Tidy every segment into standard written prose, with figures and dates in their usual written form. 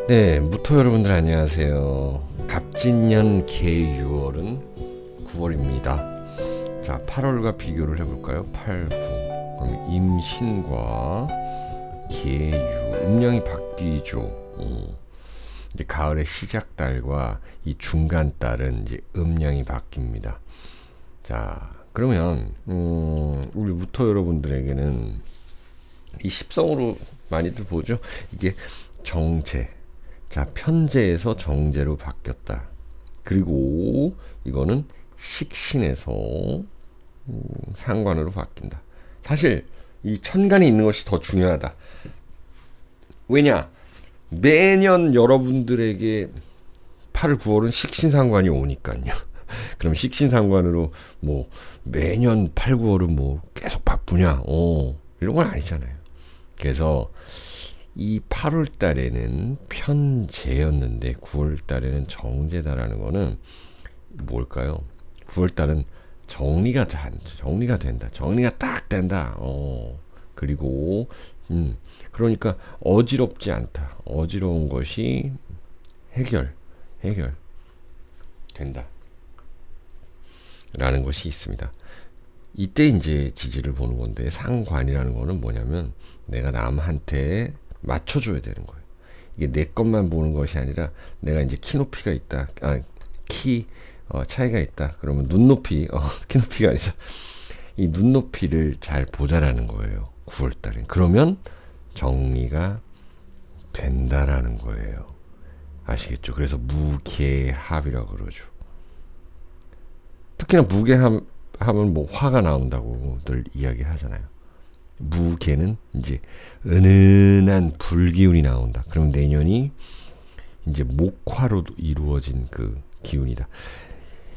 네, 무토 여러분들 안녕하세요. 갑진년 개유월은 9월입니다. 자, 8월과 비교를 해볼까요? 8, 9. 그럼 임신과 개유, 음력이 바뀌죠. 이제 가을의 시작 달과 이 중간 달은 이제 음력이 바뀝니다. 자, 그러면 우리 무토 여러분들에게는 이 십성으로 많이들 보죠. 이게 정제. 자, 편제에서 정제로 바뀌었다. 그리고 이거는 식신에서 상관으로 바뀐다. 사실 이 천간이 있는 것이 더 중요하다. 왜냐? 매년 여러분들에게 8월 9월은 식신상관이 오니까요. 그럼 식신상관으로 뭐 매년 8, 9월은 뭐 계속 바쁘냐? 이런 건 아니잖아요. 그래서 이 8월 달에는 편제였는데 9월 달에는 정제다라는 거는 뭘까요? 9월 달은 정리가 된다. 정리가 딱 된다. 그리고 그러니까 어지럽지 않다. 어지러운 것이 해결 된다. 라는 것이 있습니다. 이때 이제 지지를 보는 건데, 상관이라는 거는 뭐냐면 내가 남한테 맞춰줘야 되는 거예요. 이게 내 것만 보는 것이 아니라 내가 이제 키 높이가 있다. 차이가 있다. 그러면 눈높이, 키 높이가 아니라 이 눈높이를 잘 보자라는 거예요. 9월 달엔. 그러면 정리가 된다라는 거예요. 아시겠죠? 그래서 무계합이라고 그러죠. 특히나 무계합 하면 뭐 화가 나온다고 늘 이야기하잖아요. 무계는 이제 은은한 불기운이 나온다. 그럼 내년이 이제 목화로 이루어진 그 기운이다.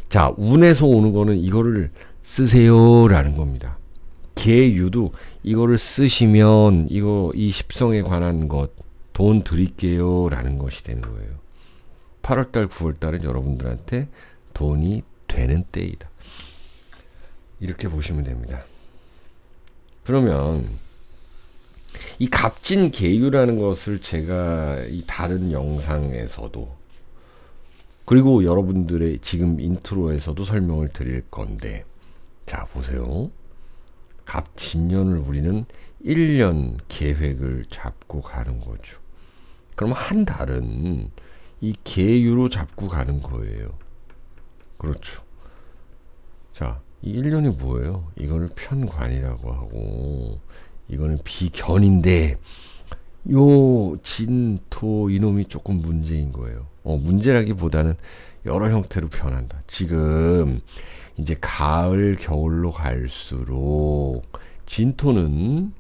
자, 운에서 오는 거는 이거를 쓰세요라는 겁니다. 계유도 이거를 쓰시면 이 십성에 관한 것 돈 드릴게요라는 것이 되는 거예요. 8월달, 9월달은 여러분들한테 돈이 되는 때이다. 이렇게 보시면 됩니다. 그러면 이 갑진계유라는 것을 제가 이 다른 영상에서도 그리고 여러분들의 지금 인트로에서도 설명을 드릴 건데, 자 보세요. 갑진년을 우리는 1년 계획을 잡고 가는 거죠. 그럼 한 달은 이 계유로 잡고 가는 거예요. 그렇죠. 자, 이 1년이 뭐예요? 이거를 편관이라고 하고, 이거는 비견인데, 요 진토 이놈이 조금 문제인 거예요. 문제라기보다는 여러 형태로 변한다. 지금 이제 가을 겨울로 갈수록 진토는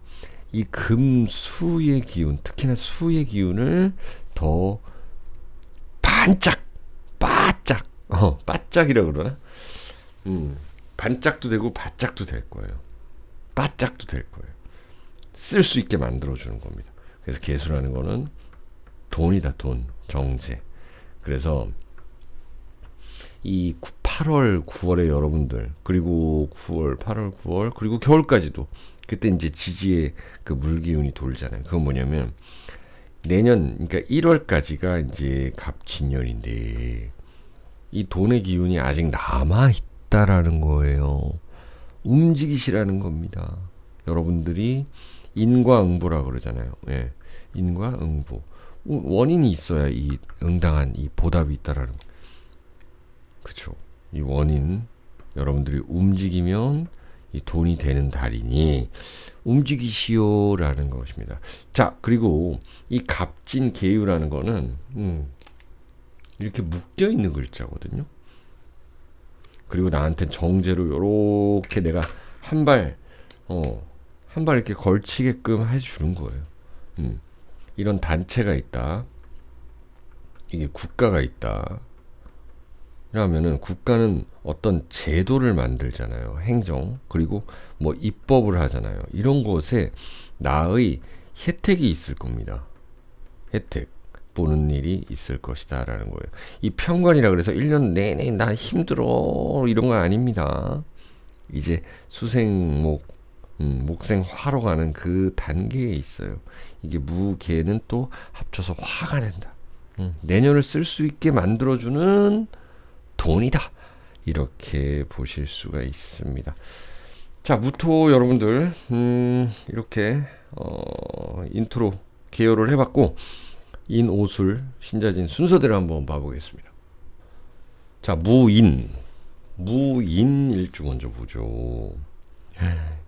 이 금수의 기운, 특히나 수의 기운을 더 바짝이라고 그러나? 반짝도 되고 바짝도 될 거예요. 바짝도 될 거예요. 쓸 수 있게 만들어주는 겁니다. 그래서 계수라는 거는 돈이다. 돈. 정제. 그래서 이 8월 9월에 여러분들, 그리고 9월 8월 9월 그리고 겨울까지도 그때 이제 지지의 그 물기운이 돌잖아요. 그건 뭐냐면 내년, 그러니까 1월까지가 이제 갑진년인데 이 돈의 기운이 아직 남아 있다라는 거예요. 움직이시라는 겁니다. 여러분들이 인과응보라 그러잖아요. 예. 인과응보. 원인이 있어야 이 응당한 이 보답이 있다라는 거. 그렇죠. 이 원인, 여러분들이 움직이면 이 돈이 되는 달이니 움직이시오라는 것입니다. 자, 그리고 이 갑진계유라는 거는 이렇게 묶여 있는 글자거든요. 그리고 나한테 정제로 이렇게 내가 한 발 이렇게 걸치게끔 해주는 거예요. 이런 단체가 있다. 이게 국가가 있다. 이러면은 국가는 어떤 제도를 만들잖아요. 행정. 그리고 뭐 입법을 하잖아요. 이런 곳에 나의 혜택이 있을 겁니다. 혜택. 보는 일이 있을 것이다 라는 거예요. 이 편관이라 그래서 1년 내내 나 힘들어 이런 건 아닙니다. 이제 수생목, 목생화로 가는 그 단계에 있어요. 이게 무계는 또 합쳐서 화가 된다. 내년을 쓸 수 있게 만들어주는 돈이다. 이렇게 보실 수가 있습니다. 자, 무토 여러분들, 이렇게, 인트로 개요를 해봤고, 인오술, 신자진 순서대로 한번 봐보겠습니다. 자, 무인 일주 먼저 보죠.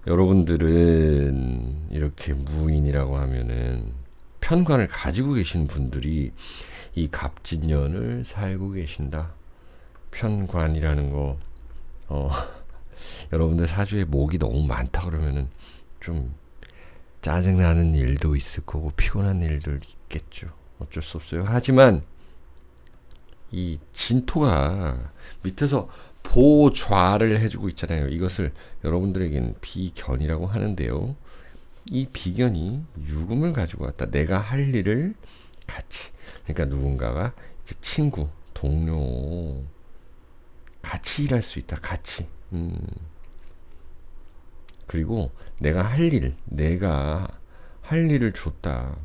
여러분들은 이렇게 무인이라고 하면은 편관을 가지고 계신 분들이 이 갑진년을 살고 계신다. 편관이라는 거, 여러분들 사주에 목이 너무 많다 그러면은 좀 짜증나는 일도 있을 거고 피곤한 일도 있겠죠. 어쩔 수 없어요. 하지만 이 진토가 밑에서 보좌를 해주고 있잖아요. 이것을 여러분들에게는 비견이라고 하는데요. 이 비견이 유금을 가지고 왔다. 내가 할 일을 같이. 그러니까 누군가가 이제 친구, 동료, 같이 일할 수 있다. 같이. 그리고 내가 할 일을 줬다.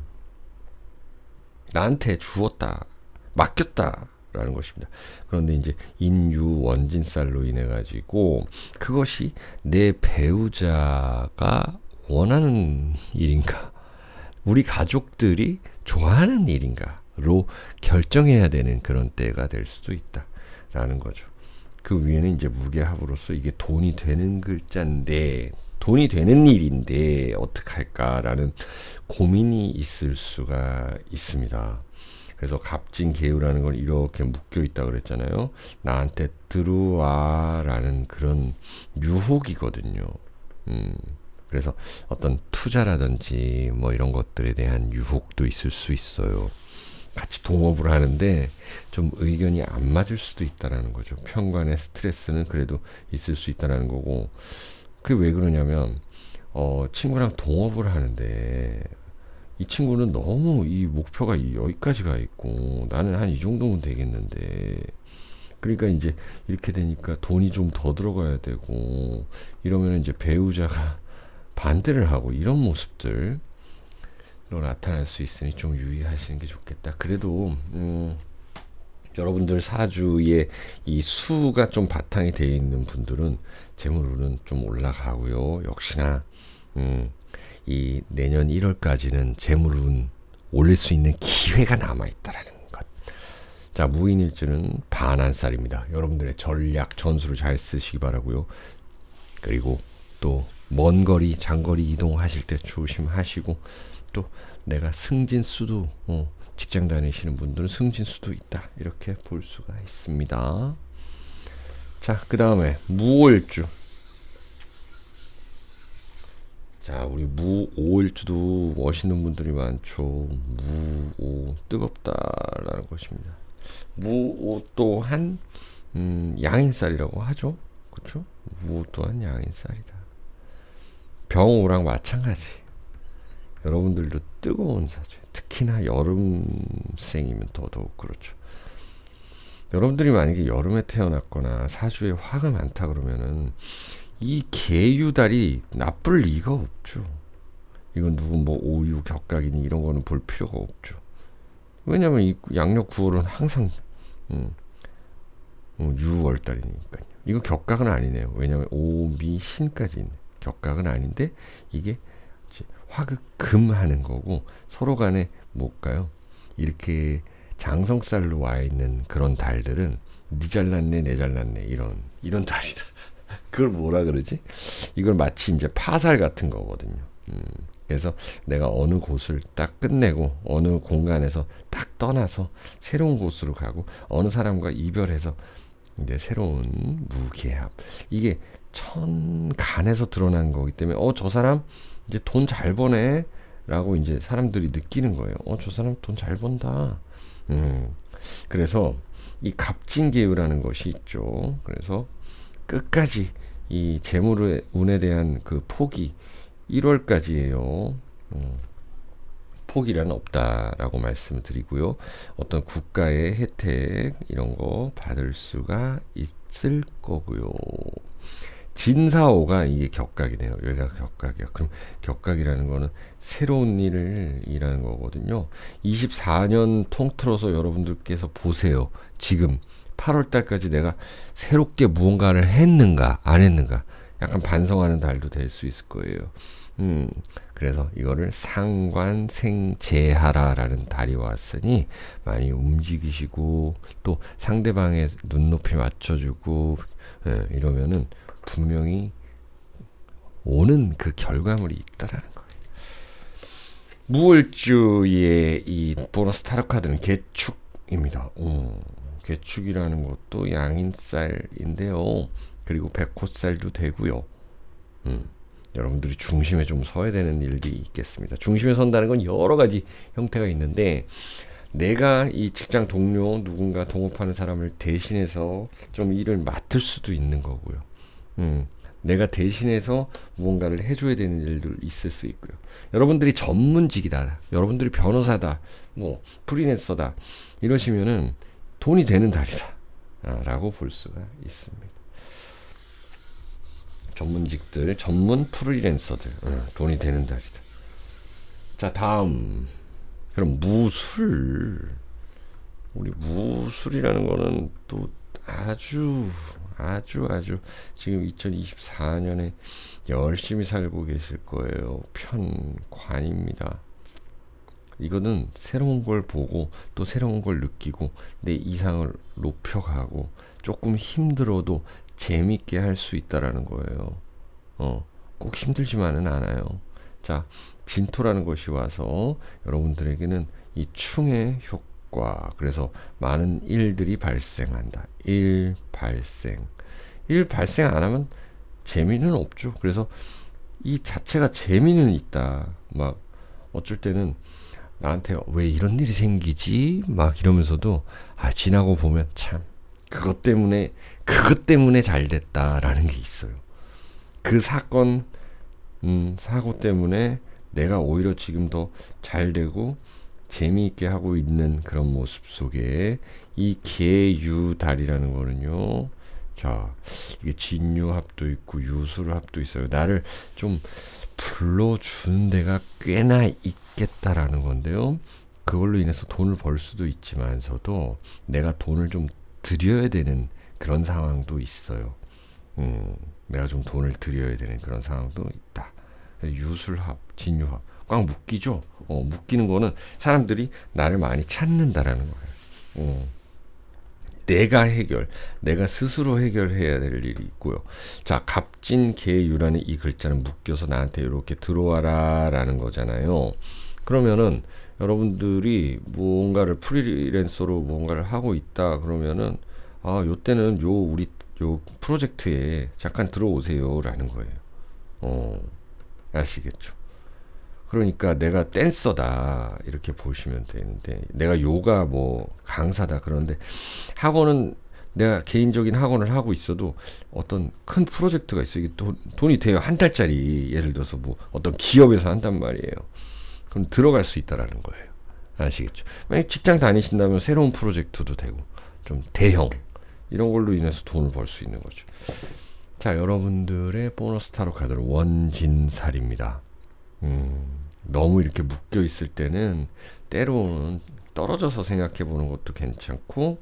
나한테 주었다. 맡겼다. 라는 것입니다. 그런데 이제 인유 원진살로 인해 가지고 그것이 내 배우자가 원하는 일인가, 우리 가족들이 좋아하는 일인가로 결정해야 되는 그런 때가 될 수도 있다라는 거죠. 그 위에는 이제 무게합으로서 이게 돈이 되는 글자인데, 돈이 되는 일인데 어떡할까라는 고민이 있을 수가 있습니다. 그래서 갑진개유라는 건 이렇게 묶여 있다 그랬잖아요. 나한테 들어와라는 그런 유혹이거든요. 그래서 어떤 투자라든지 뭐 이런 것들에 대한 유혹도 있을 수 있어요. 같이 동업을 하는데 좀 의견이 안 맞을 수도 있다라는 거죠. 편관의 스트레스는 그래도 있을 수 있다라는 거고, 그게 왜 그러냐면 친구랑 동업을 하는데 이 친구는 너무 이 목표가 여기까지 가 있고 나는 한 이 정도면 되겠는데, 그러니까 이제 이렇게 되니까 돈이 좀 더 들어가야 되고 이러면 이제 배우자가 반대를 하고 이런 모습들로 나타날 수 있으니 좀 유의하시는 게 좋겠다. 그래도 여러분들 사주에 이 수가 좀 바탕이 되어 있는 분들은 재물운은 좀 올라가고요. 역시나 이 내년 1월까지는 재물운 올릴 수 있는 기회가 남아있다라는 것. 자, 무인일주는 반한살입니다. 여러분들의 전략, 전술을 잘 쓰시기 바라고요. 그리고 또 먼 거리, 장거리 이동하실 때 조심하시고, 또 내가 승진수도 직장 다니시는 분들은 승진수도 있다. 이렇게 볼 수가 있습니다. 자, 그 다음에 무오일주. 자, 우리 무오일주도 멋있는 분들이 많죠. 무오, 뜨겁다라는 것입니다. 무오 또한 양인살이라고 하죠. 그렇죠? 무오 또한 양인살이다. 병오랑 마찬가지. 여러분들도 뜨거운 사주. 특히나 여름생이면 더더욱 그렇죠. 여러분들이 만약에 여름에 태어났거나 사주에 화가 많다 그러면은 이 계유달이 나쁠 리가 없죠. 이건 누구 뭐 오유 격각이니 이런 거는 볼 필요가 없죠. 왜냐면 이 양력 9월은 항상 6월달이니까요. 이거 격각은 아니네요. 왜냐면 오미 신까지 있네. 격각은 아닌데 이게 화극금하는 거고, 서로 간에 뭘까요? 이렇게 장성살로 와 있는 그런 달들은 니 잘났네 내 잘났네 이런 달이다. 그걸 뭐라 그러지? 이걸 마치 이제 파살 같은 거거든요. 그래서 내가 어느 곳을 딱 끝내고 어느 공간에서 딱 떠나서 새로운 곳으로 가고 어느 사람과 이별해서 이제 새로운 무계합. 이게 천간에서 드러난 거기 때문에 저 사람 이제 돈 잘 버네 라고 이제 사람들이 느끼는 거예요. 저 사람 돈 잘 번다. 그래서 이 갑진계유라는 것이 있죠. 그래서 끝까지 이 재물운에 대한 그 폭이 1월까지예요. 폭이란 없다라고 말씀을 드리고요. 어떤 국가의 혜택 이런 거 받을 수가 있을 거고요. 진사오가 이게 격각이네요. 여기가 격각이야. 그럼 격각이라는 거는 새로운 일을 일하는 거거든요. 24년 통틀어서 여러분들께서 보세요. 지금 8월 달까지 내가 새롭게 무언가를 했는가 안 했는가 약간 반성하는 달도 될 수 있을 거예요. 그래서 이거를 상관생재하라라는 달이 왔으니 많이 움직이시고 또 상대방의 눈높이 맞춰주고 이러면은 분명히 오는 그 결과물이 있다라는 거예요. 무월주의 이 보너스 타로 카드는 개축입니다. 개축이라는 것도 양인살인데요. 그리고 백호살도 되고요. 여러분들이 중심에 좀 서야 되는 일들이 있겠습니다. 중심에 선다는 건 여러 가지 형태가 있는데 내가 이 직장 동료 누군가 동업하는 사람을 대신해서 좀 일을 맡을 수도 있는 거고요. 내가 대신해서 무언가를 해줘야 되는 일도 있을 수 있고요. 여러분들이 전문직이다, 여러분들이 변호사다, 뭐 프리랜서다 이러시면은 돈이 되는 달이다 라고 볼 수가 있습니다. 전문직들, 전문 프리랜서들 돈이 되는 달이다. 자, 다음 그럼 무술. 우리 무술이라는 거는 또 아주 지금 2024년에 열심히 살고 계실 거예요. 편관입니다. 이거는 새로운 걸 보고 또 새로운 걸 느끼고 내 이상을 높여가고 조금 힘들어도 재밌게 할 수 있다라는 거예요. 꼭 힘들지만은 않아요. 자, 진토라는 것이 와서 여러분들에게는 이 충의 효과, 그래서 많은 일들이 발생한다. 일 발생 안 하면 재미는 없죠. 그래서 이 자체가 재미는 있다. 막 어쩔 때는 나한테 왜 이런 일이 생기지? 막 이러면서도 지나고 보면 참 그것 때문에 잘 됐다라는 게 있어요. 그 사건, 사고 때문에 내가 오히려 지금 더 잘 되고 재미있게 하고 있는 그런 모습 속에 이 계유달이라는 거는요. 자, 이게 진유합도 있고 유술합도 있어요. 나를 좀 불러주는 데가 꽤나 있겠다라는 건데요. 그걸로 인해서 돈을 벌 수도 있지만서도 내가 돈을 좀 들여야 되는 그런 상황도 있어요. 내가 좀 돈을 들여야 되는 그런 상황도 있다. 유술합, 진유합 꽉 묶이죠. 묶이는 거는 사람들이 나를 많이 찾는다라는 거예요. 내가 스스로 해결해야 될 일이 있고요. 자, 갑진계유라는 이 글자는 묶여서 나한테 이렇게 들어와라라는 거잖아요. 그러면은 여러분들이 무언가를 프리랜서로 무언가를 하고 있다 그러면은 요때는 우리 프로젝트에 잠깐 들어오세요라는 거예요. 아시겠죠? 그러니까 내가 댄서다 이렇게 보시면 되는데, 내가 요가 뭐 강사다 그런데 학원은 내가 개인적인 학원을 하고 있어도 어떤 큰 프로젝트가 있어요. 이게 돈이 돼요. 한 달짜리 예를 들어서 뭐 어떤 기업에서 한단 말이에요. 그럼 들어갈 수 있다라는 거예요. 아시겠죠? 만약 직장 다니신다면 새로운 프로젝트도 되고 좀 대형 이런 걸로 인해서 돈을 벌 수 있는 거죠. 자, 여러분들의 보너스 타로 카드는 원진살입니다. 너무 이렇게 묶여 있을 때는 때로는 떨어져서 생각해 보는 것도 괜찮고,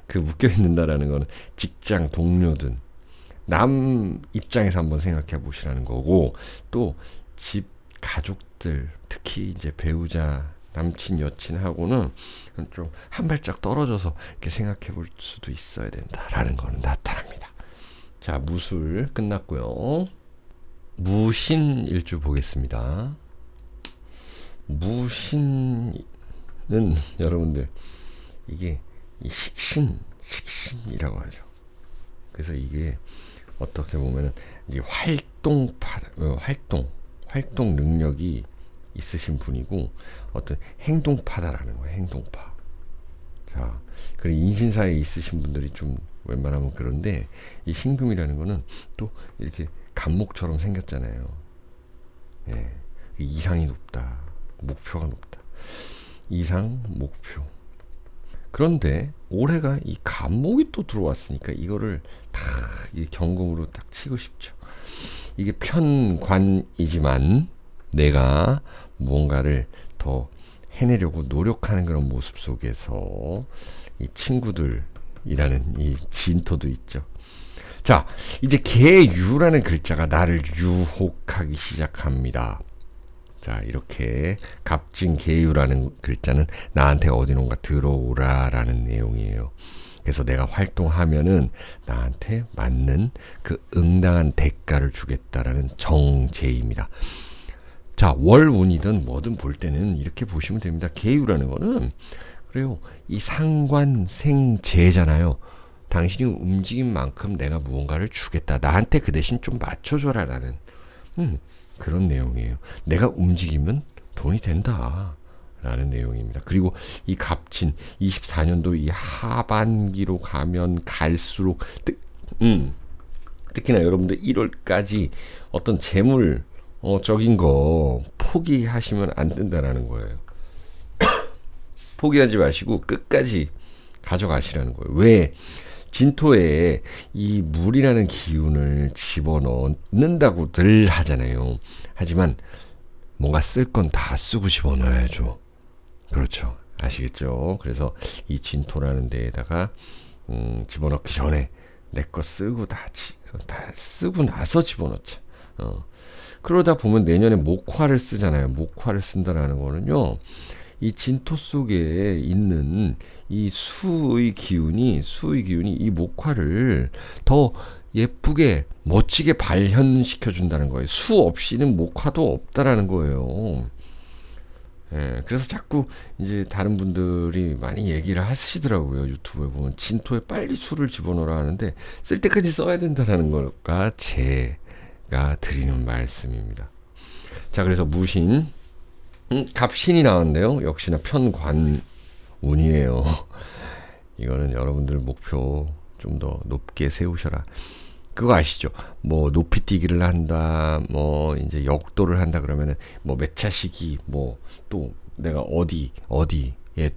그 묶여 있는다라는 거는 직장 동료든 남 입장에서 한번 생각해 보시라는 거고, 또 집 가족들, 특히 이제 배우자, 남친, 여친하고는 좀 한 발짝 떨어져서 이렇게 생각해 볼 수도 있어야 된다라는 거는 나타납니다. 자, 무술 끝났고요. 무신일주 보겠습니다. 무신은 여러분들 이게 이 식신이라고 하죠. 그래서 이게 어떻게 보면은 이제 활동 능력이 있으신 분이고 어떤 행동파다라는 거예요. 행동파. 자, 그리고 인신사에 있으신 분들이 좀 웬만하면 그런데 이 신금이라는 거는 또 이렇게 감목처럼 생겼잖아요. 예, 이상이 높다. 목표가 높다. 이상, 목표. 그런데 올해가 이 간목이 또 들어왔으니까 이거를 다 이 경금으로 딱 치고 싶죠. 이게 편관이지만 내가 무언가를 더 해내려고 노력하는 그런 모습 속에서 이 친구들이라는 이 진토도 있죠. 자, 이제 계유라는 글자가 나를 유혹하기 시작합니다. 자, 이렇게 갑진계유라는 글자는 나한테 어디론가 들어오라라는 내용이에요. 그래서 내가 활동하면은 나한테 맞는 그 응당한 대가를 주겠다라는 정제입니다. 자, 월운이든 뭐든 볼 때는 이렇게 보시면 됩니다. 계유라는 거는 그래요. 이 상관생제잖아요. 당신이 움직인 만큼 내가 무언가를 주겠다. 나한테 그 대신 좀 맞춰줘라라는 그런 내용이에요. 내가 움직이면 돈이 된다. 라는 내용입니다. 그리고 이 갑진 24년도 이 하반기로 가면 갈수록 특히나 여러분들 1월까지 어떤 재물 적인 거 포기하시면 안 된다라는 거예요. 포기하지 마시고 끝까지 가져가시라는 거예요. 왜? 진토에 이 물이라는 기운을 집어넣는다고들 하잖아요. 하지만 뭔가 쓸 건 다 쓰고 집어넣어야죠. 그렇죠. 아시겠죠? 그래서 이 진토라는 데에다가 집어넣기 전에 내 거 쓰고 다 쓰고 나서 집어넣자. 그러다 보면 내년에 목화를 쓰잖아요. 목화를 쓴다라는 거는요. 이 진토 속에 있는 이 수의 기운이 이 목화를 더 예쁘게 멋지게 발현시켜 준다는 거예요. 수 없이는 목화도 없다라는 거예요. 예, 그래서 자꾸 이제 다른 분들이 많이 얘기를 하시더라고요. 유튜브에 보면 진토에 빨리 수를 집어넣으라 하는데 쓸 때까지 써야 된다는 거가 제가 드리는 말씀입니다. 자, 그래서 무신 갑신이 나왔는데요. 역시나 편관운이에요. 이거는 여러분들 목표 좀 더 높게 세우셔라. 그거 아시죠? 뭐 높이뛰기를 한다, 뭐 이제 역도를 한다 그러면은 뭐 몇 차시기, 뭐 또 내가 어디에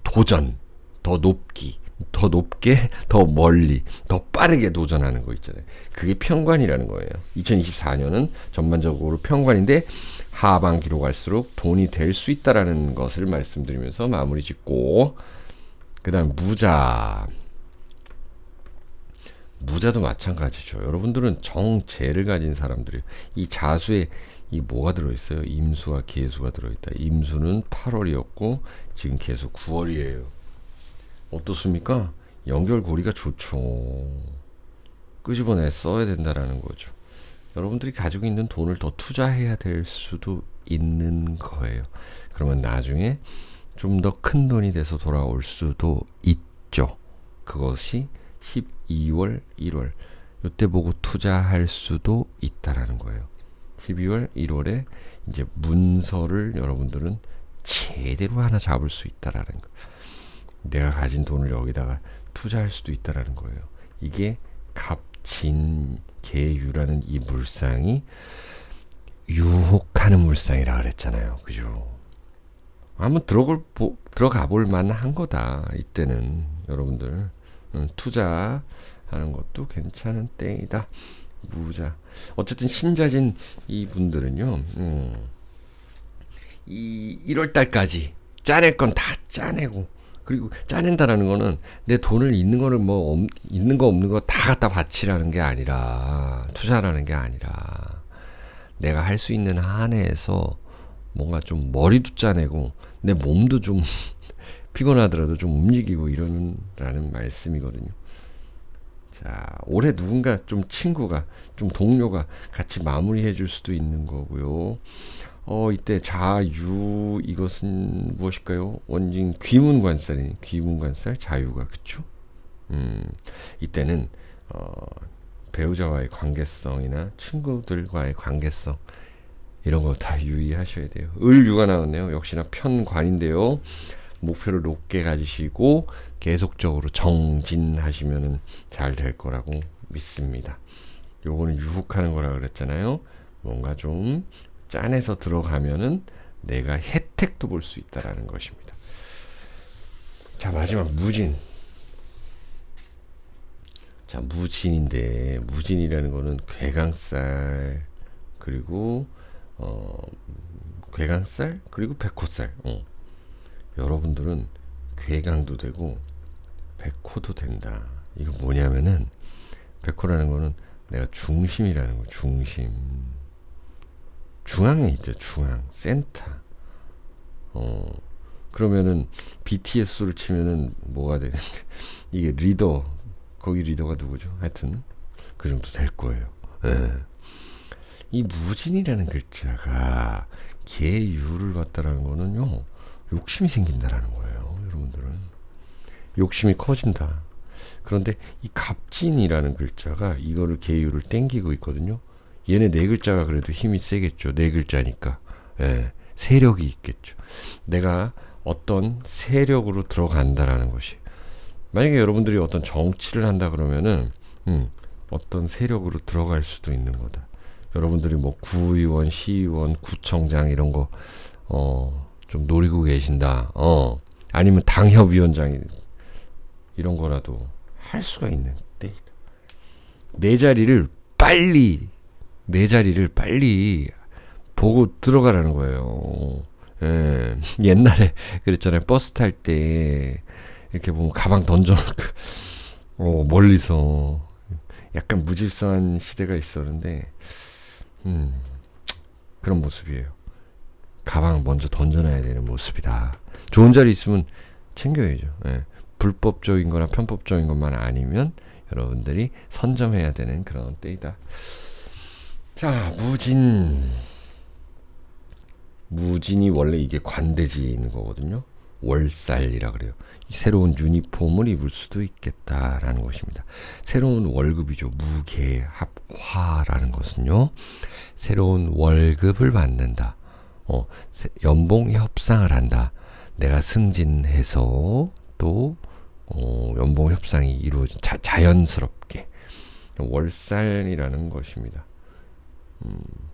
도전, 더 높기, 더 높게, 더 멀리, 더 빠르게 도전하는 거 있잖아요. 그게 편관이라는 거예요. 2024년은 전반적으로 편관인데 하반기로 갈수록 돈이 될 수 있다라는 것을 말씀드리면서 마무리 짓고, 그 다음 무자도 마찬가지죠. 여러분들은 정제를 가진 사람들이에요. 이 자수에 이 뭐가 들어있어요? 임수와 계수가 들어있다. 임수는 8월이었고 지금 계수 9월이에요. 어떻습니까? 연결고리가 좋죠. 끄집어내 써야 된다라는 거죠. 여러분들이 가지고 있는 돈을 더 투자해야 될 수도 있는 거예요. 그러면 나중에 좀 더 큰 돈이 돼서 돌아올 수도 있죠. 그것이 12월, 1월 이때 보고 투자할 수도 있다라는 거예요. 12월, 1월에 이제 문서를 여러분들은 제대로 하나 잡을 수 있다라는 거. 내가 가진 돈을 여기다가 투자할 수도 있다라는 거예요. 이게 갑진계유라는 이 물상이 유혹하는 물상이라 그랬잖아요. 그죠? 한번 들어가 볼 만한 거다. 이때는 여러분들 투자하는 것도 괜찮은 때이다. 무자. 어쨌든 신자진 이분들은요. 이 1월 달까지 짜낼 건 다 짜내고, 그리고 짜낸다라는 거는 내 돈을 있는 거를 뭐 있는 거 없는 거 다 갖다 바치라는 게 아니라, 투자라는 게 아니라 내가 할 수 있는 한에서 뭔가 좀 머리도 짜내고 내 몸도 좀 피곤하더라도 좀 움직이고 이러라는 말씀이거든요. 자, 올해 누군가 좀 친구가, 좀 동료가 같이 마무리해 줄 수도 있는 거고요. 이때 자유, 이것은 무엇일까요? 원진 귀문관살이니, 귀문관살, 자유가, 그쵸? 이때는, 배우자와의 관계성이나 친구들과의 관계성, 이런 거 다 유의하셔야 돼요. 을유가 나왔네요. 역시나 편관인데요. 목표를 높게 가지시고 계속적으로 정진하시면 잘 될 거라고 믿습니다. 요거는 유혹하는 거라 그랬잖아요. 뭔가 좀 짠해서 들어가면은 내가 혜택도 볼 수 있다라는 것입니다. 자, 마지막 무진. 자, 무진인데 무진이라는 거는 괴강살 그리고 괴강살 그리고 백호살. 여러분들은 괴강도 되고 백호도 된다. 이거 뭐냐면은 백호라는 거는 내가 중심이라는 거. 중심. 중앙에 있죠. 중앙. 센터. 그러면은 BTS를 치면은 뭐가 되는 이게 리더. 거기 리더가 누구죠? 하여튼 그 정도 될 거예요. 예. 이 무진이라는 글자가 계유를 갖다라는 거는요. 욕심이 생긴다라는 거예요. 여러분들은 욕심이 커진다. 그런데 이 갑진이라는 글자가 이거를 계유를 땡기고 있거든요. 얘네 네 글자가 그래도 힘이 세겠죠. 네 글자니까. 예, 세력이 있겠죠. 내가 어떤 세력으로 들어간다라는 것이. 만약에 여러분들이 어떤 정치를 한다 그러면은 어떤 세력으로 들어갈 수도 있는 거다. 여러분들이 뭐 구의원, 시의원, 구청장 이런 거 좀 노리고 계신다. 아니면 당협위원장 이런 거라도 할 수가 있는 때이다. 내 자리를 빨리 보고 들어가라는 거예요. 예, 옛날에 그랬잖아요. 버스 탈 때 이렇게 보면 가방 던져놓고 멀리서 약간 무질서한 시대가 있었는데 그런 모습이에요. 가방 먼저 던져놔야 되는 모습이다. 좋은 자리 있으면 챙겨야죠. 예. 불법적인 거나 편법적인 것만 아니면 여러분들이 선점해야 되는 그런 때이다. 자, 무진이 원래 이게 관대지에 있는 거거든요. 월살이라 그래요. 새로운 유니폼을 입을 수도 있겠다라는 것입니다. 새로운 월급이죠. 무계합화라는 것은요. 새로운 월급을 받는다. 연봉 협상을 한다. 내가 승진해서 또 연봉 협상이 이루어진 자연스럽게 월살이라는 것입니다.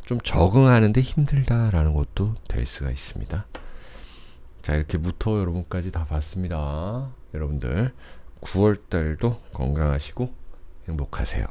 좀 적응하는데 힘들다라는 것도 될 수가 있습니다. 자, 이렇게 부터 여러분까지 다 봤습니다. 여러분들 9월달도 건강하시고 행복하세요.